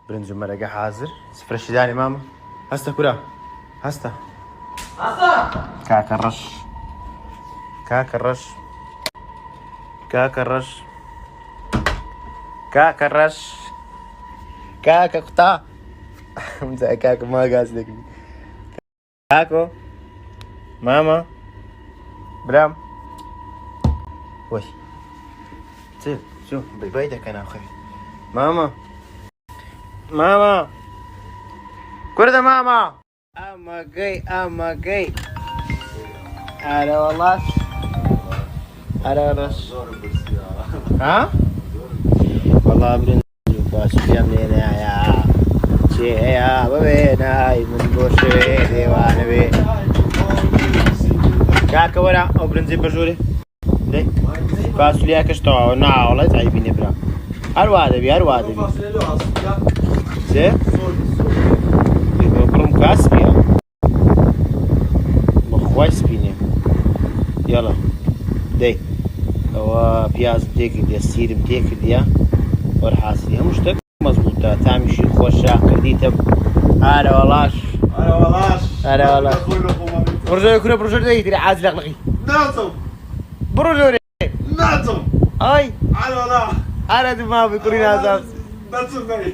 برنج ومرقة حاضر. سفرش داني ماما. هستا كلها. هستا. كاك الرش. كاك الرش. كاك الرش. كاك الرش. كاك قطع. مساء كاكو ما قاصدك. كاكو. ماما. برام. وي. سيب شوف بيدك انا اخي. ماما. ماما. كرة ماما. اما جاي. هلا والله. هلا رش. ها؟ والله برنج وفاصوليا منينة يا شيء يا بابينا من بوشي ديوان بي كاكا ولا او برنجي بجوري ليه فاصوليا كشتوا نا والله تعيبيني برا هرواد بي زين بكرم كاسبيا مخوايس بيني يلا دي هو بياز ديك دي السير ديك دي والحاسدي هم مشتك مزبوطة تعمل شي خوشة كرديتها هلا والله هلا والله برجوري كنا برجوري تري عازل لقلقي ناتم برجوري ناتم اي على والله انا دماغي بكوري نازل ناتم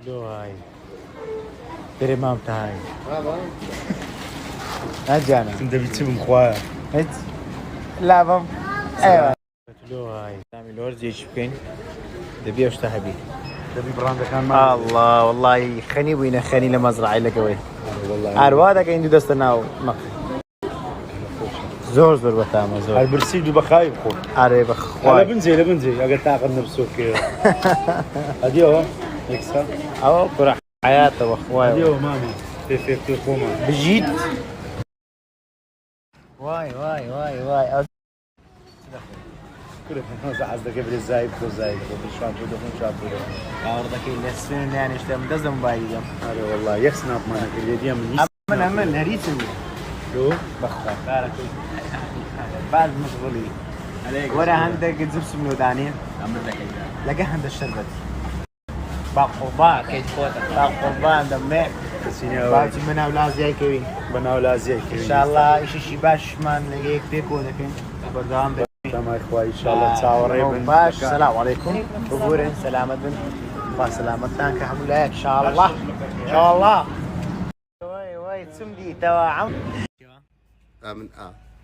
له هاي تري مام تاعي اجانا انت بتسيب مخوايا هيت لا بام ايوه له هاي تعمل ورزي شبكين دبي اشتهبي تبي براند كان ما الله والله خني وين خني لمزرعه لك وين والله ارواده عندي دستناو نقي زور بتاما زور البرسيل بيبقى خايب خو اري لا بخواي بنزي اقل تاخذ نفسه كذا هدي هو يكسر او برا حياته هدي واخواي هو مامي في خوما بجيت واي كل ما عزك قبل الزايد وزايد وشو عم تقول اوردك اللي السنين يعني اشتم دزم بايدم هذا والله يخسنا بمانك اليدين من من هريتني شو بخوا بارك بعد مشغولي ورا عندك زبس من ودانين لقى عند الشربت باقوبا كيف فوتك باقوبا دمع بعد من اولاد زي كوي بناولا زي ان شاء الله شي باش من لقيك بيكو لكن بردام تمام يا اخوي ان شاء الله تصاوري باش السلام عليكم بقول سلامة بن فسلامتك الحمد لله ان شاء الله ان شاء الله وي تسمدي توا عم من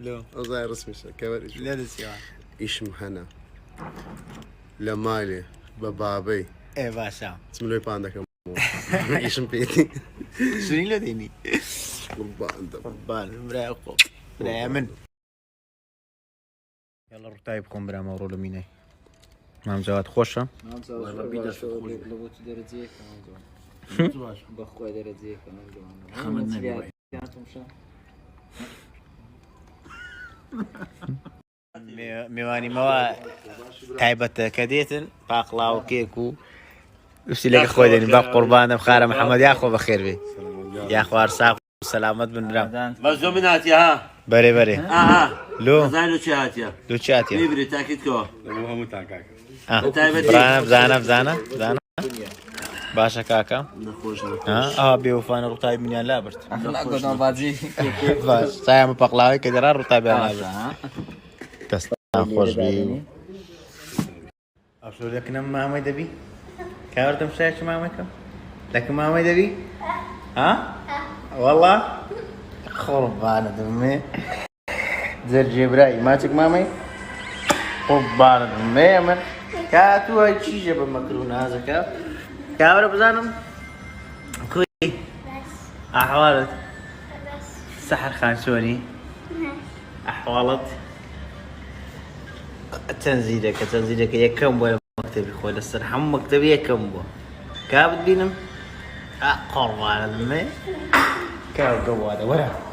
لو صاير رسمي كمان لا دسيا ايش محنا لمالي ببابي ايه باشا اسم له باندك ايش بيتي شنو لو ديني قربان قربان مراقب بلا من يلا رتايبكم بلا مورو لميني مام جواد خوشة مام جواد لو تدرجيك كمان جواد بخوي درجيك كمان جواد خمدنا ميواني موا تايبت كديتن باقلاو كيكو نفسي لك اخوي ديني باق قربان بخير محمد يا اخو بخير بي يا اخو ارساق سلامت بن برام مزومنات يا بري لو زانو شاتيا لو تشاتيا بيبري تاكيد كو مو هم تاعك زانا باشا كاكا ها بيوفانا رطايب من يان لابرت لا قدام بازي باش سايم بقلاوي كدرار رطايب يان لابرت تستان خوش بي ابشو لك نم ما دبي كاورتم شايش ما مكم لكن ما دبي ها والله قربان دمي زر جبرائي ماتك مامي قربان دمي من كاتو هاي شي جاب المكرونه هذا كاميرا بزانم كوي احوالت سحر خانسوني احوالت تنزيدك يا كمبو مكتبي خويا الصراحه مكتبي يا كمبو كابد بينم قربان دمي كاو قواده ورا